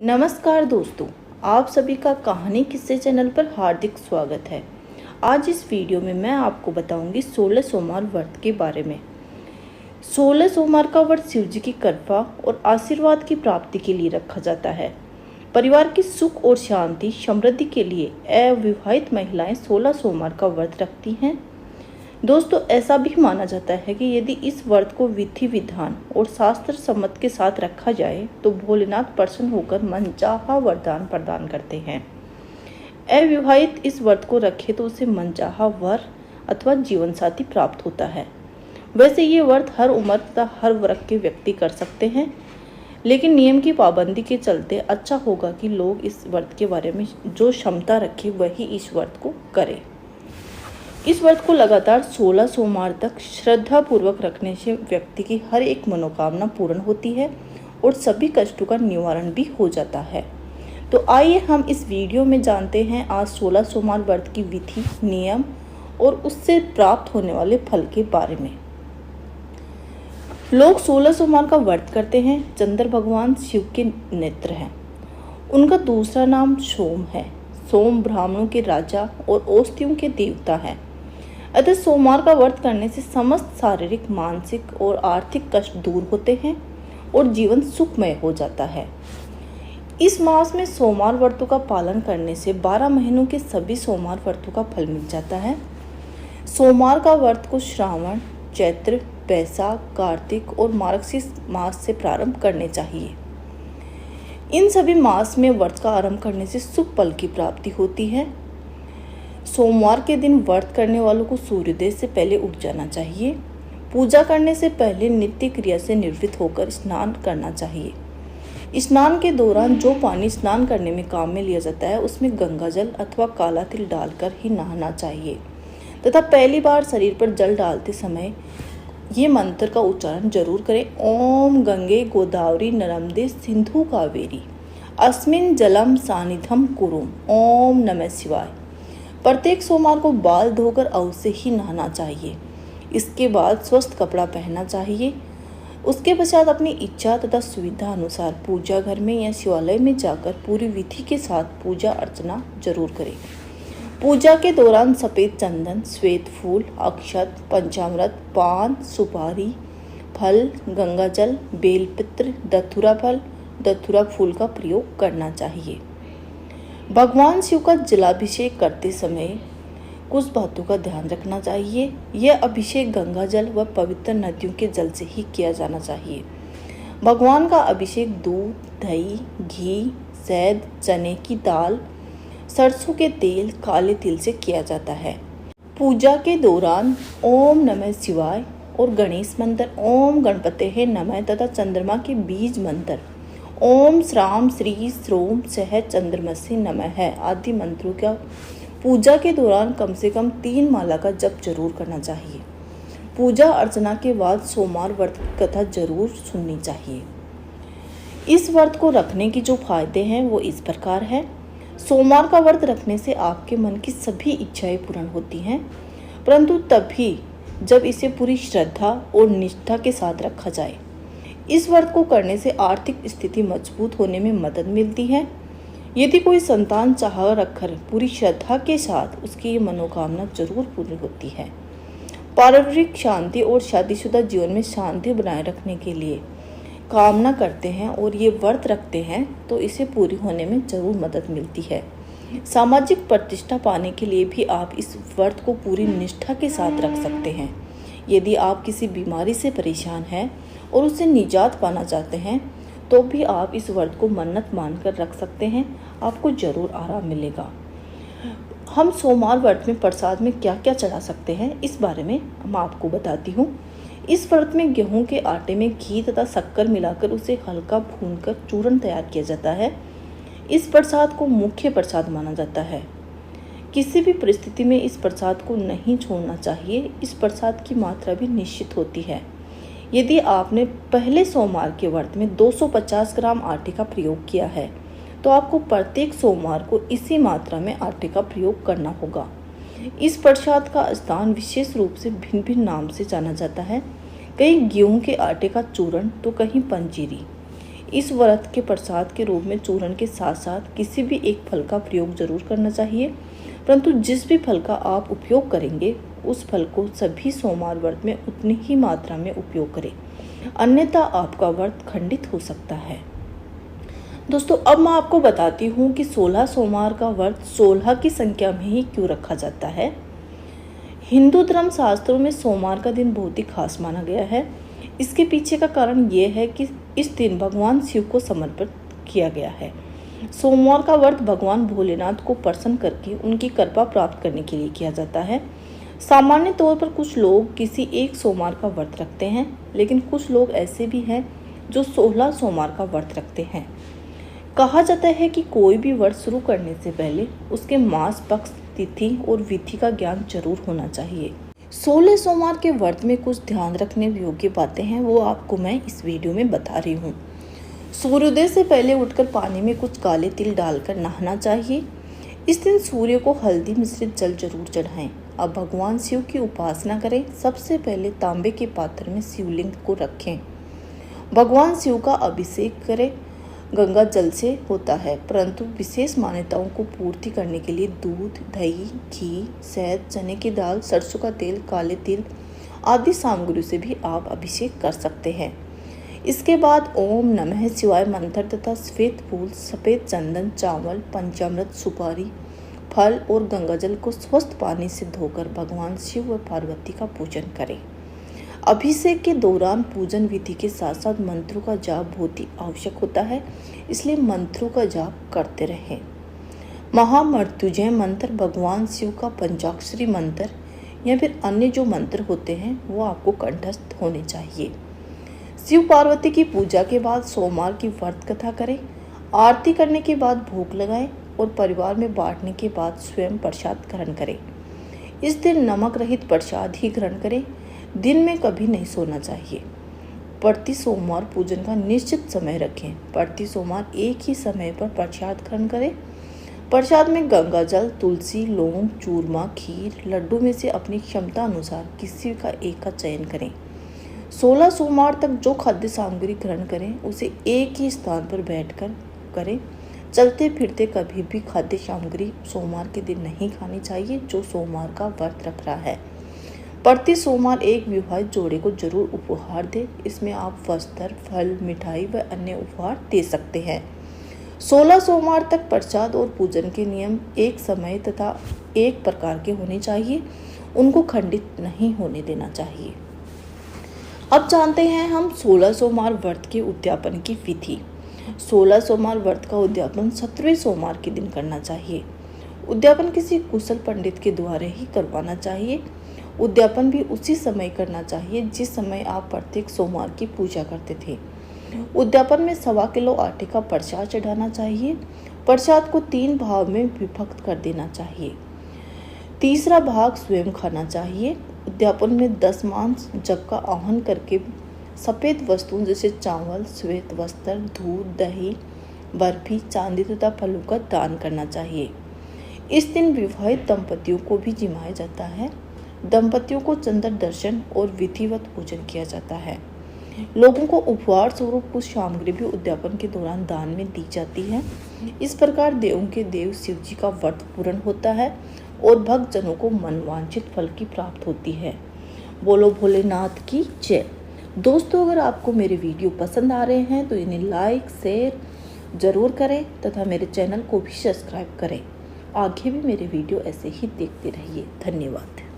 नमस्कार दोस्तों, आप सभी का कहानी किस्से चैनल पर हार्दिक स्वागत है। आज इस वीडियो में मैं आपको बताऊंगी 16 सोमवार व्रत के बारे में। 16 सोमवार का व्रत शिव जी की कृपा और आशीर्वाद की प्राप्ति के लिए रखा जाता है। परिवार की सुख और शांति समृद्धि के लिए अविवाहित महिलाएं 16 सोमवार का व्रत रखती हैं। दोस्तों, ऐसा भी माना जाता है कि यदि इस व्रत को विधि विधान और शास्त्र सम्मत के साथ रखा जाए तो भोलेनाथ प्रसन्न होकर मनचाहा वरदान प्रदान करते हैं। अविवाहित इस व्रत को रखे तो उसे मनचाहा वर अथवा जीवन साथी प्राप्त होता है। वैसे ये व्रत हर उम्र तथा हर वर्ग के व्यक्ति कर सकते हैं, लेकिन नियम की पाबंदी के चलते अच्छा होगा कि लोग इस व्रत के बारे में जो क्षमता रखे वही इस व्रत को करें। इस व्रत को लगातार 16 सोमवार तक श्रद्धा पूर्वक रखने से व्यक्ति की हर एक मनोकामना पूर्ण होती है और सभी कष्टों का निवारण भी हो जाता है। तो आइए हम इस वीडियो में जानते हैं आज 16 सोमवार व्रत की विधि, नियम और उससे प्राप्त होने वाले फल के बारे में। लोग 16 सोमवार का व्रत करते हैं। चंद्र भगवान शिव के नेत्र हैं। उनका दूसरा नाम सोम है। सोम ब्राह्मणों के राजा और औषधियों के देवता हैं। अतः सोमवार का व्रत करने से समस्त शारीरिक, मानसिक और आर्थिक कष्ट दूर होते हैं और जीवन सुखमय हो जाता है। इस मास में सोमवार व्रतों का पालन करने से 12 महीनों के सभी सोमवार व्रतों का फल मिल जाता है। सोमवार का व्रत को श्रावण, चैत्र, बैसाख, कार्तिक और मार्गशीर्ष मास से प्रारंभ करने चाहिए। इन सभी मास में व्रत का आरंभ करने से शुभ फल की प्राप्ति होती है। सोमवार के दिन व्रत करने वालों को सूर्योदय से पहले उठ जाना चाहिए। पूजा करने से पहले नित्य क्रिया से निवृत्त होकर स्नान करना चाहिए। स्नान के दौरान जो पानी स्नान करने में काम में लिया जाता है उसमें गंगा जल अथवा काला तिल डालकर ही नहाना चाहिए तथा पहली बार शरीर पर जल डालते समय ये मंत्र का उच्चारण जरूर करें। ओम गंगे गोदावरी नर्मदे सिंधु कावेरी अस्मिन् जलम सानिध्यम कुरुम। ओम नमः शिवाय। प्रत्येक सोमवार को बाल धोकर अवश्य ही नहाना चाहिए। इसके बाद स्वस्थ कपड़ा पहनना चाहिए। उसके पश्चात अपनी इच्छा तथा सुविधा अनुसार पूजा घर में या शिवालय में जाकर पूरी विधि के साथ पूजा अर्चना जरूर करें। पूजा के दौरान सफ़ेद चंदन, श्वेत फूल, अक्षत, पंचामृत, पान, सुपारी, फल, गंगाजल, बेलपत्र, दथुरा फूल का प्रयोग करना चाहिए। भगवान शिव का जलाभिषेक करते समय कुछ बातों का ध्यान रखना चाहिए। यह अभिषेक गंगा जल व पवित्र नदियों के जल से ही किया जाना चाहिए। भगवान का अभिषेक दूध, दही, घी, शहद, चने की दाल, सरसों के तेल, काले तिल से किया जाता है। पूजा के दौरान ओम नमः शिवाय और गणेश मंत्र, ओम गणपते नमः तथा चंद्रमा के बीज मंत्र ओम श्राम श्री श्रोम सह चंद्रमसे नमः है आदि मंत्रों का पूजा के दौरान कम से कम 3 माला का जप जरूर करना चाहिए। पूजा अर्चना के बाद सोमवार व्रत की कथा जरूर सुननी चाहिए। इस व्रत को रखने की जो फायदे हैं वो इस प्रकार है। सोमवार का व्रत रखने से आपके मन की सभी इच्छाएं पूर्ण होती हैं, परंतु तभी जब इसे पूरी श्रद्धा और निष्ठा के साथ रखा जाए। इस व्रत को करने से आर्थिक स्थिति मजबूत होने में मदद मिलती है। यदि कोई संतान चाह रखकर पूरी श्रद्धा के साथ उसकी ये मनोकामना जरूर पूरी होती है। पारिवारिक शांति और शादीशुदा जीवन में शांति बनाए रखने के लिए कामना करते हैं और ये व्रत रखते हैं तो इसे पूरी होने में जरूर मदद मिलती है। सामाजिक प्रतिष्ठा पाने के लिए भी आप इस व्रत को पूरी निष्ठा के साथ रख सकते हैं। यदि आप किसी बीमारी से परेशान हैं और उससे निजात पाना चाहते हैं तो भी आप इस व्रत को मन्नत मानकर रख सकते हैं। आपको जरूर आराम मिलेगा। हम सोमवार व्रत में प्रसाद में क्या क्या चढ़ा सकते हैं इस बारे में मैं आपको बताती हूँ। इस व्रत में गेहूं के आटे में घी तथा शक्कर मिलाकर उसे हल्का भूनकर चूर्ण तैयार किया जाता है। इस प्रसाद को मुख्य प्रसाद माना जाता है। किसी भी परिस्थिति में इस प्रसाद को नहीं छोड़ना चाहिए। इस प्रसाद की मात्रा भी निश्चित होती है। यदि आपने पहले सोमवार के व्रत में 250 ग्राम आटे का प्रयोग किया है तो आपको प्रत्येक सोमवार को इसी मात्रा में आटे का प्रयोग करना होगा। इस प्रसाद का स्थान विशेष रूप से भिन्न भिन्न नाम से जाना जाता है। कहीं गेहूं के आटे का चूर्ण तो कहीं पंजीरी। इस व्रत के प्रसाद के रूप में चूर्ण के साथ साथ किसी भी एक फल का प्रयोग जरूर करना चाहिए, परंतु जिस भी फल का आप उपयोग करेंगे उस फल को सभी सोमवार व्रत में उतनी ही मात्रा में उपयोग करें, अन्यथा आपका व्रत खंडित हो सकता है। दोस्तों, अब मैं आपको बताती हूँ कि 16 सोमवार का व्रत 16 की संख्या में ही क्यों रखा जाता है। हिंदू धर्म शास्त्रों में सोमवार का दिन बहुत ही खास माना गया है। इसके पीछे का कारण ये है कि इस दिन भगवान शिव को समर्पित किया गया है। सोमवार का व्रत भगवान भोलेनाथ को प्रसन्न करके उनकी कृपा प्राप्त करने के लिए किया जाता है। सामान्य तौर पर कुछ लोग किसी एक सोमवार का व्रत रखते हैं, लेकिन कुछ लोग ऐसे भी हैं जो 16 सोमवार का व्रत रखते हैं। कहा जाता है कि कोई भी व्रत शुरू करने से पहले उसके मास, पक्ष, तिथि और विधि का ज्ञान जरूर होना चाहिए। 16 सोमवार के व्रत में कुछ ध्यान रखने योग्य बातें हैं, वो आपको मैं इस वीडियो में बता रही हूँ। सूर्योदय से पहले उठकर पानी में कुछ काले तिल डालकर नहाना चाहिए। इस दिन सूर्य को हल्दी मिश्रित जल जरूर चढ़ाएं। अब भगवान शिव की उपासना करें। सबसे पहले तांबे के पात्र में शिवलिंग को रखें। भगवान शिव का अभिषेक करें। गंगा जल से होता है, परंतु विशेष मान्यताओं को पूर्ति करने के लिए दूध, दही, घी, शहद, चने की दाल, सरसों का तेल, काले तिल आदि सामग्री से भी आप अभिषेक कर सकते हैं। इसके बाद ओम नमः शिवाय मंत्र तथा श्वेत फूल, सफेद चंदन, चावल, पंचामृत, सुपारी, फल और गंगाजल को स्वस्थ पानी से धोकर भगवान शिव व पार्वती का पूजन करें। अभिषेक के दौरान पूजन विधि के साथ साथ मंत्रों का जाप बहुत ही आवश्यक होता है, इसलिए मंत्रों का जाप करते रहें। महामृत्युंजय मंत्र, भगवान शिव का पंचाक्षरी मंत्र या फिर अन्य जो मंत्र होते हैं वो आपको कंठस्थ होने चाहिए। शिव पार्वती की पूजा के बाद सोमवार की व्रत कथा करें। आरती करने के बाद भोग लगाएं और परिवार में बांटने के बाद स्वयं प्रसाद ग्रहण करें। इस दिन नमक रहित प्रसाद ही ग्रहण करें। दिन में कभी नहीं सोना चाहिए। प्रति सोमवार पूजन का निश्चित समय रखें। प्रति सोमवार एक ही समय पर प्रसाद ग्रहण करें। प्रसाद में गंगा जल, तुलसी, लौंग, चूरमा, खीर, लड्डू में से अपनी क्षमता अनुसार किसी का एक का चयन करें। 16 सोमवार तक जो खाद्य सामग्री ग्रहण करें उसे एक ही स्थान पर बैठकर करें। चलते फिरते कभी भी खाद्य सामग्री सोमवार के दिन नहीं खानी चाहिए जो सोमवार का व्रत रख रहा है। प्रति सोमवार एक विवाहित जोड़े को जरूर उपहार दें। इसमें आप वस्त्र, फल, मिठाई व अन्य उपहार दे सकते हैं। 16 सोमवार तक प्रसाद और पूजन के नियम एक समय तथा एक प्रकार के होने चाहिए, उनको खंडित नहीं होने देना चाहिए। अब जानते हैं हम 16 सोमवार व्रत के उद्यापन की विधि। 16 सोमवार व्रत का उद्यापन 17वें सोमवार के दिन करना चाहिए। उद्यापन किसी कुशल पंडित के द्वारा ही करवाना चाहिए। उद्यापन भी उसी समय करना चाहिए जिस समय आप प्रत्येक सोमवार की पूजा करते थे। उद्यापन में 1.25 किलो आटे का प्रसाद चढ़ाना चाहिए। प्रसाद को 3 भाग में विभक्त कर देना चाहिए। तीसरा भाग स्वयं खाना चाहिए। उद्यापन में 10 मांस जग का आह्वान करके सफ़ेद वस्तुओं जैसे चावल, श्वेत वस्त्र, दूध, दही, बर्फी, चांदी तथा फलों का दान करना चाहिए। इस दिन विवाहित दंपतियों को भी जिमाया जाता है। दंपतियों को चंद्र दर्शन और विधिवत पूजन किया जाता है। लोगों को उपहार स्वरूप कुछ सामग्री भी उद्यापन के दौरान दान में दी जाती है। इस प्रकार देवों के देव शिव जी का व्रत पूर्ण होता है और भक्तजनों को मनवांछित फल की प्राप्त होती है। बोलो भोलेनाथ की जय। दोस्तों, अगर आपको मेरे वीडियो पसंद आ रहे हैं तो इन्हें लाइक, शेयर जरूर करें तथा मेरे चैनल को भी सब्सक्राइब करें। आगे भी मेरे वीडियो ऐसे ही देखते रहिए। धन्यवाद।